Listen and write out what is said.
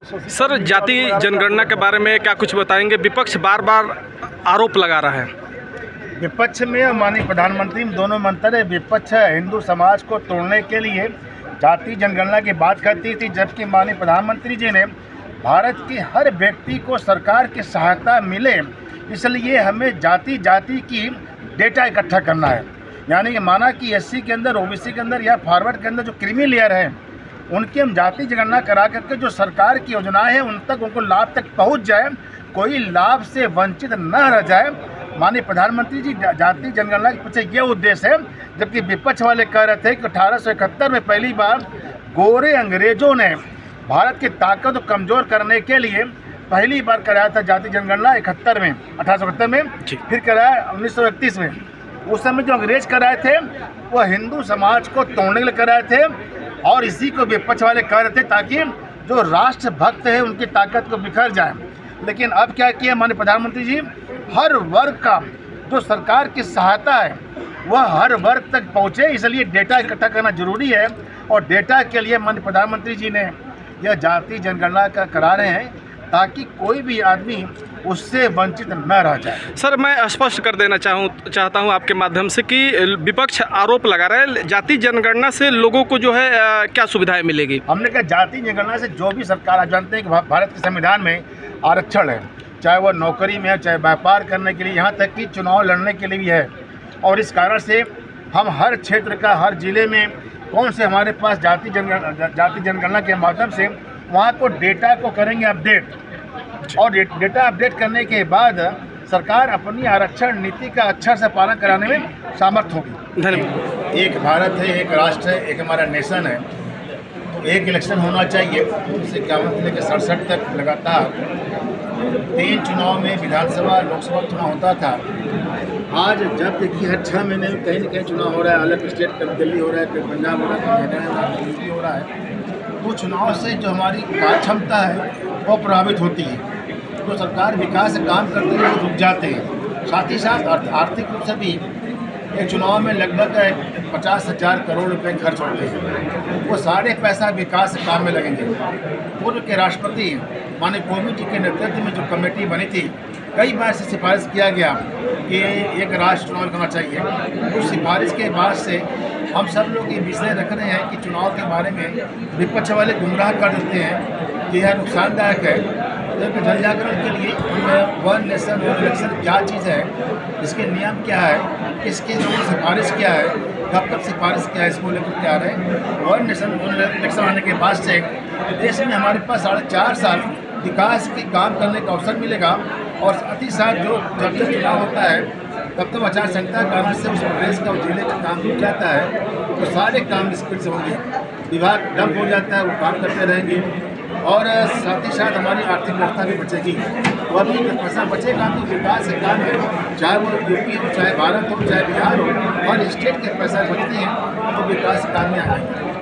Sir, जाति जनगणना के बारे में क्या कुछ बताएंगे? विपक्ष बार बार आरोप लगा रहा है। विपक्ष में माननीय प्रधानमंत्री में दोनों मंत्र है। विपक्ष हिंदू समाज को तोड़ने के लिए जाति जनगणना की बात करती थी, जबकि माननीय प्रधानमंत्री जी ने भारत के हर व्यक्ति को सरकार की सहायता मिले, इसलिए हमें जाति जाति की डेटा इकट्ठा करना है। यानी कि माना कि एससी के अंदर, ओबीसी के अंदर या फॉरवर्ड के अंदर जो क्रीमी लेयर है, उनकी हम जाति जनगणना करा करके जो सरकार की योजनाएं हैं उन तक, उनको लाभ तक पहुंच जाए, कोई लाभ से वंचित न रह जाए। माननीय प्रधानमंत्री जी जाति जनगणना के पीछे ये उद्देश्य है। जबकि विपक्ष वाले कह रहे थे कि 1871 में पहली बार गोरे अंग्रेजों ने भारत की ताकत को कमज़ोर करने के लिए पहली बार कराया था जाति जनगणना 1871 में, फिर कराया 1931 में। उस समय जो अंग्रेज कराए थे वो हिंदू समाज को तोड़ने के लिए कराए थे, और इसी को विपक्ष वाले कह रहे थे ताकि जो राष्ट्रभक्त है उनकी ताकत को बिखर जाए। लेकिन अब क्या किया माननीय प्रधानमंत्री जी, हर वर्ग का जो सरकार की सहायता है वह हर वर्ग तक पहुँचे, इसलिए डेटा इकट्ठा करना जरूरी है। और डेटा के लिए माननीय प्रधानमंत्री जी ने यह जाति जनगणना का करा रहे हैं ताकि कोई भी आदमी उससे वंचित न रह जाए। सर, मैं स्पष्ट कर देना चाहता हूं आपके माध्यम से कि विपक्ष आरोप लगा रहा है जाति जनगणना से लोगों को जो है क्या सुविधाएं मिलेगी। हमने कहा जाति जनगणना से जो भी सरकार, आप जानते हैं कि भारत के संविधान में आरक्षण है, चाहे वो नौकरी में है, चाहे व्यापार करने के लिए, यहाँ तक कि चुनाव लड़ने के लिए भी है। और इस कारण से हम हर क्षेत्र का, हर जिले में कौन से हमारे पास जाति जनगणना के माध्यम से वहाँ को डेटा को करेंगे अपडेट, और डेटा अपडेट करने के बाद सरकार अपनी आरक्षण नीति का अच्छा से पालन कराने में सामर्थ्य होगी। धन्यवाद। एक भारत है, एक राष्ट्र है, एक हमारा नेशन है, तो एक इलेक्शन होना चाहिए। 1951 से लेकर 67 तक लगातार 3 चुनाव में विधानसभा लोकसभा चुनाव होता था। आज जब देखिए हर 6 महीने में कहीं न कहीं चुनाव हो रहा है, अलग स्टेट, कभी दिल्ली हो रहा है, कभी पंजाब हो रहा है, कभी हरियाणा, कभी यूपी हो रहा है। तो चुनाव से जो हमारी कार्य क्षमता है वो प्रभावित होती है। जो सरकार विकास काम करती है वो रुक जाते हैं। साथ ही साथ आर्थिक रूप से भी एक चुनाव में लगभग 50,000 करोड़ रुपए खर्च होते हैं। वो सारे पैसा विकास काम में लगेंगे। पूर्व के राष्ट्रपति माननीय कोविंद जी के नेतृत्व में जो कमेटी बनी थी, कई बार से सिफारिश किया गया कि एक राष्ट्र चुनाव करना चाहिए। उस सिफारिश के बाद से हम सब लोग ये विषय रख रहे हैं कि चुनाव के बारे में विपक्ष वाले गुमराह कर देते हैं कि यह नुकसानदायक है। तो जन जागरण के लिए वन नेशन वन इलेक्शन क्या चीज़ है, इसके नियम क्या है, इसकी जो सिफारिश क्या है, कब तक सिफारिश क्या है, इसको लेकर के आ रहे हैं। वन नेशन वन इलेक्शन आने के बाद से देश में हमारे पास 4.5 साल विकास के काम करने का अवसर मिलेगा। और साथ ही साथ जब चुनाव होता है तब तक आचार संहिता कारण से उस प्रदेश का जिले का काम रुक जाता है, तो सारे काम स्पीड से होंगे, विभाग डंप हो जाता है, वो काम करते रहेंगे। और साथ ही साथ हमारी आर्थिक व्यवस्था भी बचेगी। वह भी पैसा बचेगा तो विकास के काम है, चाहे वो यूपी हो, चाहे भारत हो, चाहे बिहार हो, हर स्टेट के पैसा बचती हैं तो विकास काम में आएंगे।